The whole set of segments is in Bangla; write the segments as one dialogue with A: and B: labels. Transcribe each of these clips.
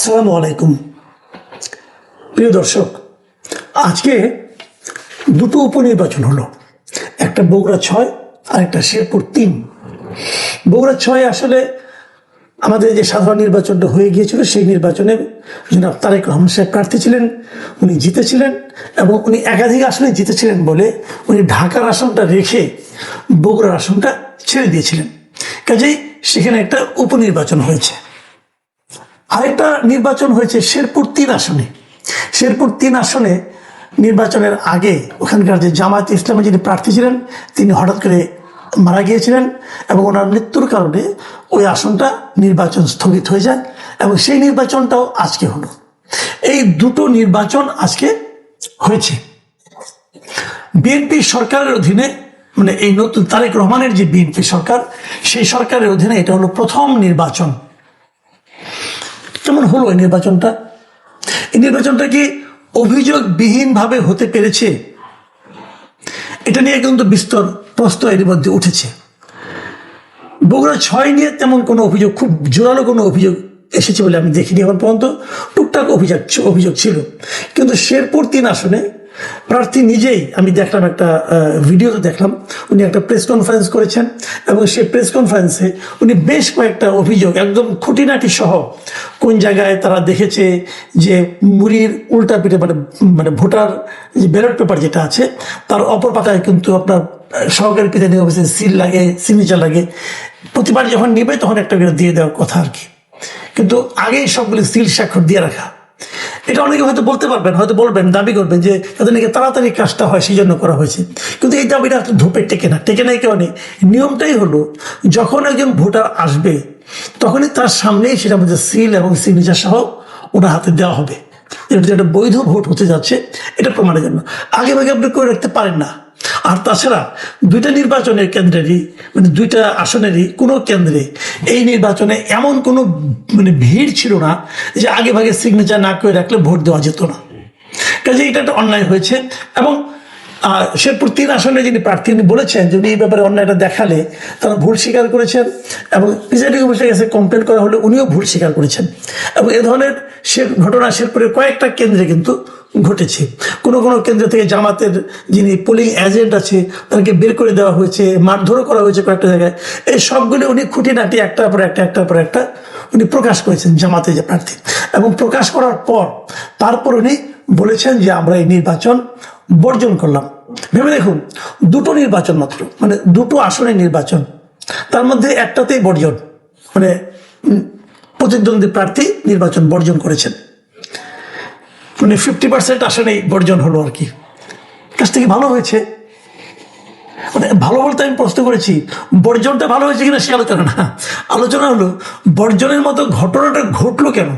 A: আসসালামু আলাইকুম প্রিয় দর্শক, আজকে দুটো উপনির্বাচন হলো, একটা বগুড়া 6 আর একটা শেরপুর 3। বগুড়া 6 আসলে আমাদের যে সাধারণ নির্বাচনটা হয়ে গিয়েছিল, সেই নির্বাচনে জনাব তারেক রহমান সাহেব প্রার্থী ছিলেন, উনি জিতেছিলেন এবং উনি একাধিক আসনে জিতেছিলেন বলে উনি ঢাকার আসনটা রেখে বগুড়ার আসনটা ছেড়ে দিয়েছিলেন। কাজেই সেখানে একটা উপনির্বাচন হয়েছে। আরেকটা নির্বাচন হয়েছে শেরপুর 3 আসনে। শেরপুর 3 আসনে নির্বাচনের আগে ওখানকার যে জামায়াত ইসলামে যিনি প্রার্থী ছিলেন, তিনি হঠাৎ করে মারা গিয়েছিলেন এবং ওনার মৃত্যুর কারণে ওই আসনটা নির্বাচন স্থগিত হয়ে যায় এবং সেই নির্বাচনটাও আজকে হলো। এই দুটো নির্বাচন আজকে হয়েছে। বিএনপি সরকারের অধীনে, মানে এই নতুন তারেক রহমানের যে বিএনপি সরকার, সেই সরকারের অধীনে এটা হলো প্রথম নির্বাচন। কেমন হলো এই নির্বাচনটা? এই নির্বাচনটা কি অভিযোগবিহীনভাবে হতে পেরেছে? এটা নিয়ে কিন্তু বিস্তর প্রশ্ন এর মধ্যে উঠেছে। বগুড়া 6 নিয়ে তেমন কোনো অভিযোগ, খুব জোরালো কোনো অভিযোগ এসেছে বলে আমি দেখিনি এখন পর্যন্ত। টুকটাক অভিযোগ ছিল, কিন্তু শেরপুর 3 আসনে প্রার্থী নিজেই, আমি দেখলাম একটা ভিডিওতে দেখলাম, উনি একটা প্রেস কনফারেন্স করেছেন এবং সেই প্রেস কনফারেন্সে উনি বেশ কয়েকটা অভিযোগ একদম খুঁটিনাটি সহ, কোন জায়গায় তারা দেখেছে যে মুড়ির উল্টা পিঠে মানে ভোটার যে ব্যালট পেপার যেটা আছে তার অপর পাতায় কিন্তু আপনার সহকারী প্রিসাইডিং অফিসে সিল লাগে, সিগনেচার লাগে। প্রতিবার যখন নেবে তখন একটা করে দিয়ে দেওয়ার কথা আর কি, কিন্তু আগেই সবগুলি সিল স্বাক্ষর দিয়ে রাখা। এটা অনেকে হয়তো বলতে পারবেন, হয়তো বলবেন, দাবি করবেন যে তাদের নাকি তাড়াতাড়ি কাজটা হয়, সেই জন্য করা হয়েছে। কিন্তু এই দাবিটা ধূপে টেকে নাই কারণে নিয়মটাই হলো, যখন একজন ভোটার আসবে তখনই তার সামনেই সেটার মধ্যে সিল এবং সিগনেচার সহ ওনার হাতে দেওয়া হবে, যেটা বৈধ ভোট হতে যাচ্ছে এটা প্রমাণের জন্য। আগে ভাগে আপনি করে রাখতে পারেন না। আর তাছাড়া দুইটা নির্বাচনের কেন্দ্রেরই, মানে দুইটা আসনেরই কোনো কেন্দ্রে এই নির্বাচনে এমন কোনো ভিড় ছিল না যে আগে ভাগে সিগনেচার না করে রাখলে ভোট দেওয়া যেত না। কাজে এটা একটা অন্যায় হয়েছে। এবং শেরপুর 3 আসনে যিনি প্রার্থী, উনি বলেছেন যে উনি এই ব্যাপারে অন্যায়টা দেখালে তারা ভুল স্বীকার করেছেন এবং প্রিসাইডিং অফিসের কাছে কমপ্লেন করা হলে উনিও ভুল স্বীকার করেছেন। এবং এ ধরনের ঘটনা শেরপুরের কয়েকটা কেন্দ্রে কিন্তু ঘটেছে। কোনো কেন্দ্র থেকে জামাতের যিনি পোলিং এজেন্ট আছে তাদেরকে বের করে দেওয়া হয়েছে, মারধরও করা হয়েছে কয়েকটা জায়গায়। এই সবগুলো উনি খুঁটিনাটি একটার পর একটা উনি প্রকাশ করেছেন, জামাতের যে প্রার্থী। এবং প্রকাশ করার পর তারপর উনি বলেছেন যে আমরা এই নির্বাচন বর্জন করলাম। ভেবে দেখুন, দুটো নির্বাচন মাত্র, মানে দুটো আসনের নির্বাচন, তার মধ্যে একটাতেই বর্জন, মানে প্রতিদ্বন্দ্বী প্রার্থী নির্বাচন বর্জন করেছেন, মানে 50% আসনেই বর্জন হলো আর কি। কাজটা কি ভালো হয়েছে? মানে ভালো বলতে আমি প্রশ্ন করেছি, বর্জনটা ভালো হয়েছে কিনা সে আলোচনা না। আলোচনা হলো বর্জনের মতো ঘটনাটা ঘটলো কেন,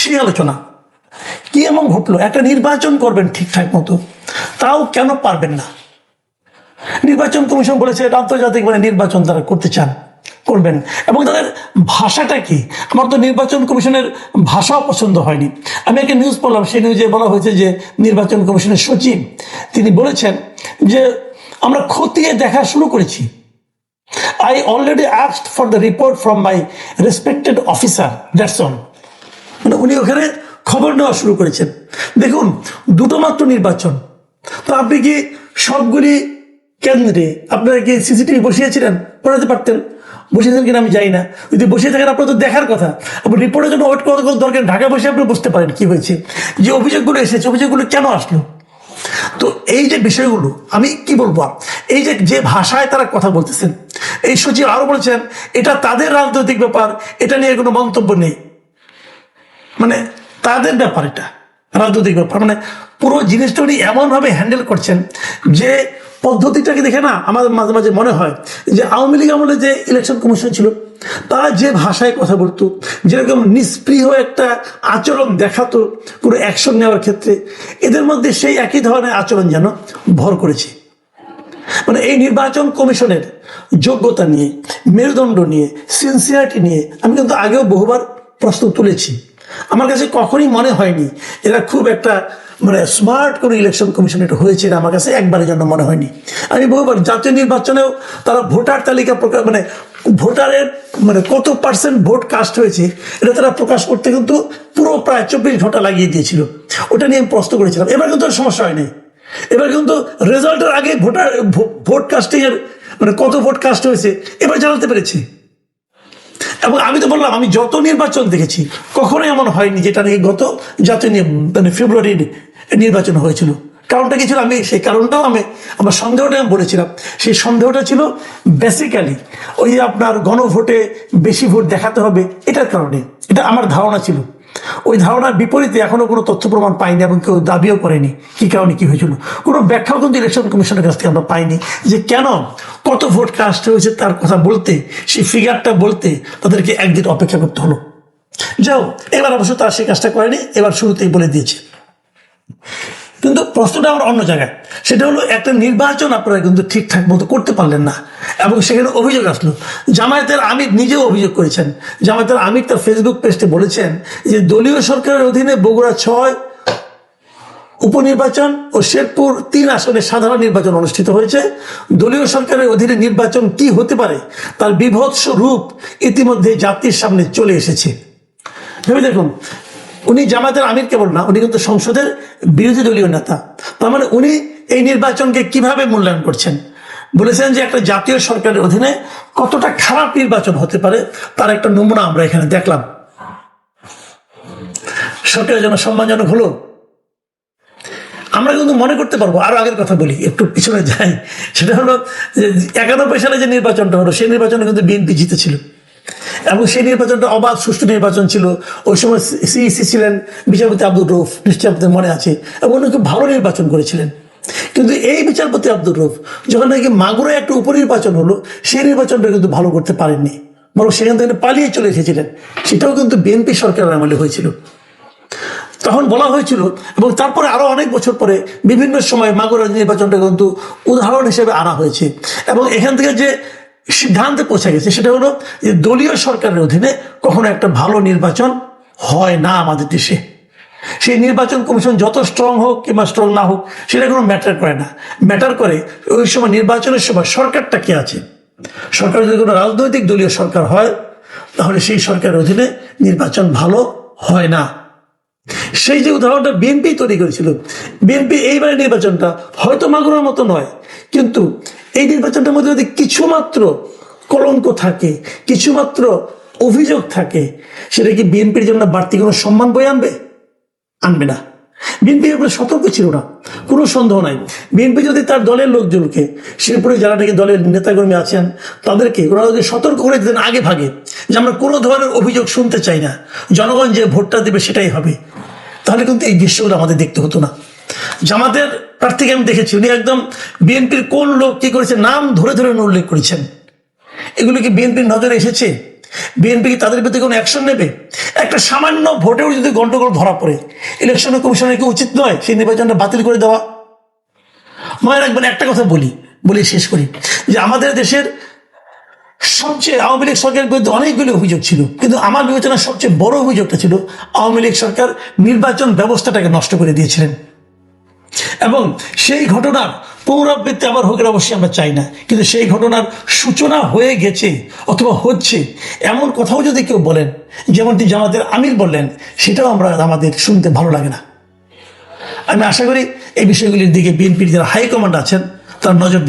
A: সেই আলোচনা। কি এমন ঘটলো? একটা নির্বাচন করবেন ঠিকঠাক মতো, তাও কেন পারবেন না? নির্বাচন কমিশন বলেছে আন্তর্জাতিক নির্বাচন তারা করতে চান, করবেন। এবং তাদের ভাষাটা কি, আমার তো নির্বাচন কমিশনের ভাষাও পছন্দ হয়নি। আমি একটা নিউজ পড়লাম, সেই নিউজে বলা হয়েছে যে নির্বাচন কমিশনের সচিব তিনি বলেছেন যে আমরা খতিয়ে দেখা শুরু করেছি। I already asked for the report from my respected officer, that's all। মানে উনি ওখানে খবর নেওয়া শুরু করেছেন। দেখুন, দুটো মাত্র নির্বাচন, তো আপনি কি সবগুলি কেন্দ্রে আপনারা কি সিসিটিভি বসিয়েছিলেন? পড়াতে পারতেন, বসিয়েছেন কিনা আমি জানি না। যদি বসিয়ে থাকেন আপনার তো দেখার কথা। আপনি রিপোর্টের জন্য ওয়েট করার দরকার, ঢাকায় বসে আপনি বুঝতে পারেন কি হয়েছে, যে অভিযোগগুলো এসেছে, অভিযোগগুলো কেন আসলো। তো এই যে বিষয়গুলো, আমি কি বলবো, এই যে ভাষায় তারা কথা বলতেছেন, এই সচিব আরো বলছেন এটা তাদের রাজনৈতিক ব্যাপার, এটা নিয়ে কোনো মন্তব্য নেই। মানে তাদের ব্যাপার, এটা রাজনৈতিক ব্যাপার। মানে পুরো জিনিসটা উনি এমনভাবে হ্যান্ডেল করছেন যে পদ্ধতিটাকে দেখে না আমার মাঝে মাঝে মনে হয় যে আওয়ামী লীগ আমলে যে ইলেকশন কমিশন ছিল তারা যে ভাষায় কথা বলতো, যেরকম নিষ্প্রিয় একটা আচরণ দেখাতো কোনো অ্যাকশন নেওয়ার ক্ষেত্রে, এদের মধ্যে সেই একই ধরনের আচরণ যেন ভর করেছে। মানে এই নির্বাচন কমিশনের যোগ্যতা নিয়ে, মেরুদণ্ড নিয়ে, সিনসিয়ারিটি নিয়ে আমি কিন্তু আগেও বহুবার প্রশ্ন তুলেছি। আমার কাছে কখনই মনে হয়নি এরা খুব একটা স্মার্ট করে ইলেকশন কমিশন এটা হয়েছে, আমার কাছে একবারের জন্য মনে হয়নি। আমি বহুবার জাতীয় নির্বাচনেও তারা ভোটার তালিকা ভোটারের মানে কত পার্সেন্ট ভোট কাস্ট হয়েছে এটা তারা প্রকাশ করতে কিন্তু পুরো প্রায় 24 ঘন্টা লাগিয়ে দিয়েছিল। ওটা নিয়ে আমি প্রশ্ন করেছিলাম। এবার কিন্তু আর সমস্যা হয়নি। এবার কিন্তু রেজাল্টের আগে ভোট কাস্টিং এর মানে কত ভোট কাস্ট হয়েছে এবার জানাতে পেরেছি। এবং আমি তো বললাম আমি যত নির্বাচন দেখেছি কখনোই এমন হয়নি যেটা নাকি গত জাতীয় মানে ফেব্রুয়ারি নির্বাচন হয়েছিল। কারণটা কি ছিল আমি সেই কারণটাও আমার সন্দেহটা আমি বলেছিলাম। সেই সন্দেহটা ছিল বেসিক্যালি ওই আপনার গণভোটে বেশি ভোট দেখাতে হবে এটার কারণে। এটা আমার ধারণা ছিল। ওই ধারণার বিপরীতে এখনো কোনো তথ্য প্রমাণ পাইনি এবং কেউ দাবিও করেনি কি কারণে কি হয়েছিল। কোনো ব্যাখ্যাও কিন্তু ইলেকশন কমিশনের কাছ থেকে আমরা পাইনি যে কেন কত ভোট কাস্ট হয়েছে তার কথা বলতে, সেই ফিগারটা বলতে তাদেরকে একদিন অপেক্ষা করতে হলো। যাও, এবার অবশ্য তারা সেই কাজটা করেনি, এবার শুরুতেই বলে দিয়েছে। কিন্তু প্রশ্নটা আমার অন্য জায়গায়। সেটা হলো একটা নির্বাচন আপনারা কিন্তু ঠিকঠাক মতো করতে পারলেন না এবং সেখানে অভিযোগ আসলো। জামায়াতের আমির নিজেও অভিযোগ করেছেন। জামায়াতের আমির তার ফেসবুক পেজে বলেছেন যে দলীয় সরকারের অধীনে বগুড়া 6 উপনির্বাচন ও শেরপুর 3 আসনে সাধারণ নির্বাচন অনুষ্ঠিত হয়েছে। দলীয় সরকারের অধীনে নির্বাচন কি হতে পারে তার বিভৎস রূপ ইতিমধ্যে জাতির সামনে চলে এসেছে। ভেবে দেখুন, উনি জামায়াতের আমির কেবল না, উনি কিন্তু সংসদের বিরোধী দলীয় নেতা। তার মানে উনি এই নির্বাচনকে কিভাবে মূল্যায়ন করছেন? বলেছেন যে একটা জাতীয় সরকারের অধীনে কতটা খারাপ নির্বাচন হতে পারে তার একটা নমুনা আমরা এখানে দেখলাম। সরকারের জন্য সম্মানজনক হলো। আমরা কিন্তু মনে করতে পারবো, আরো আগের কথা বলি, একটু পিছনে যাই। সেটা হলো যে 91 সালে যে নির্বাচনটা হলো সেই নির্বাচনে কিন্তু বিএনপি জিতেছিল এবং সেই নির্বাচনটা অবাধ সুষ্ঠু নির্বাচন ছিল। ওই সময় সিইসি ছিলেন বিচারপতি আব্দুর রউফ, নিশ্চয়ই আপনাদের মনে আছে, এবং উনি খুব ভালো নির্বাচন করেছিলেন। কিন্তু এই বিচারপতি আব্দুর রউফ যখন নাকি মাগুরায় একটা উপনির্বাচন হলো সেই নির্বাচনটা কিন্তু ভালো করতে পারেননি, বরং সেখান থেকে পালিয়ে চলে এসেছিলেন। সেটাও কিন্তু বিএনপি সরকারের আমলে হয়েছিল। তখন বলা হয়েছিল এবং তারপরে আরো অনেক বছর পরে বিভিন্ন সময় মাগুরা নির্বাচনটা কিন্তু উদাহরণ হিসেবে আনা হয়েছে এবং এখান থেকে যে সিদ্ধান্তে পৌঁছে গেছে সেটা হলো যে দলীয় সরকারের অধীনে কখনো একটা ভালো নির্বাচন হয় না আমাদের দেশে। সেই নির্বাচন কমিশন যত স্ট্রং হোক কিংবা স্ট্রং না হোক সেটা কোনো ম্যাটার করে না। ম্যাটার করে ওই সময় নির্বাচনের সময় সরকারটা কে আছে। সরকার যদি কোনো রাজনৈতিক দলীয় সরকার হয় তাহলে সেই সরকারের অধীনে নির্বাচন ভালো হয় না। সেই যে উদাহরণটা বিএনপি তৈরি করেছিল, বিএনপি এইবারের নির্বাচনটা হয়তো মাগুরার মতো নয়, কিন্তু এই নির্বাচনটার মধ্যে যদি কিছুমাত্র কলঙ্ক থাকে, কিছুমাত্র অভিযোগ থাকে, সেটা কি বিএনপির জন্য বাড়তি কোনো সম্মান বয়ে আনবে? আনবে না। বিএনপি এবার সতর্ক ছিল না, কোনো সন্দেহ নাই। বিএনপি যদি তার দলের লোকজনকে, শেরপুরে যারা নাকি দলের নেতাকর্মী আছেন তাদেরকে ওরা যদি সতর্ক করে দিতেন আগে ভাগে যে আমরা কোনো ধরনের অভিযোগ শুনতে চাই না, জনগণ যে ভোটটা দেবে সেটাই হবে, তাহলে কিন্তু এই দৃশ্যগুলো আমাদের দেখতে হতো না। জামাতের প্রার্থীকে আমি দেখেছি, উনি একদম বিএনপির কোন লোক কি করেছে নাম ধরে ধরে উল্লেখ করেছেন। এগুলো কি বিএনপির নজরে এসেছে? বিএনপি কি তাদের প্রতি কোনো অ্যাকশন নেবে? একটা সামান্য ভোটেও যদি গন্ডগোল ধরা পড়ে ইলেকশন কমিশনের কি উচিত নয় সেই নির্বাচনটা বাতিল করে দেওয়া? মনে রাখবেন, একটা কথা বলি শেষ করি, যে আমাদের দেশের সবচেয়ে আওয়ামী লীগ সরকারের বিরুদ্ধে অনেকগুলো অভিযোগ ছিল, কিন্তু আমার বিবেচনার সবচেয়ে বড় অভিযোগটা ছিল আওয়ামী লীগ সরকার নির্বাচন ব্যবস্থাটাকে নষ্ট করে দিয়েছিলেন। এবং সেই ঘটনার পুনরাবৃত্তি আবার হোক অবশ্যই আমরা চাই না, কিন্তু সেই ঘটনার সূচনা হয়ে গেছে অথবা হচ্ছে এমন কথাও যদি কেউ বলেন, যেমনটি জামাতের আমির বললেন, সেটাও আমাদের শুনতে ভালো লাগে না। আমি আশা করি এই বিষয়গুলির দিকে বিএনপির যারা হাইকমান্ড আছেন তার নজর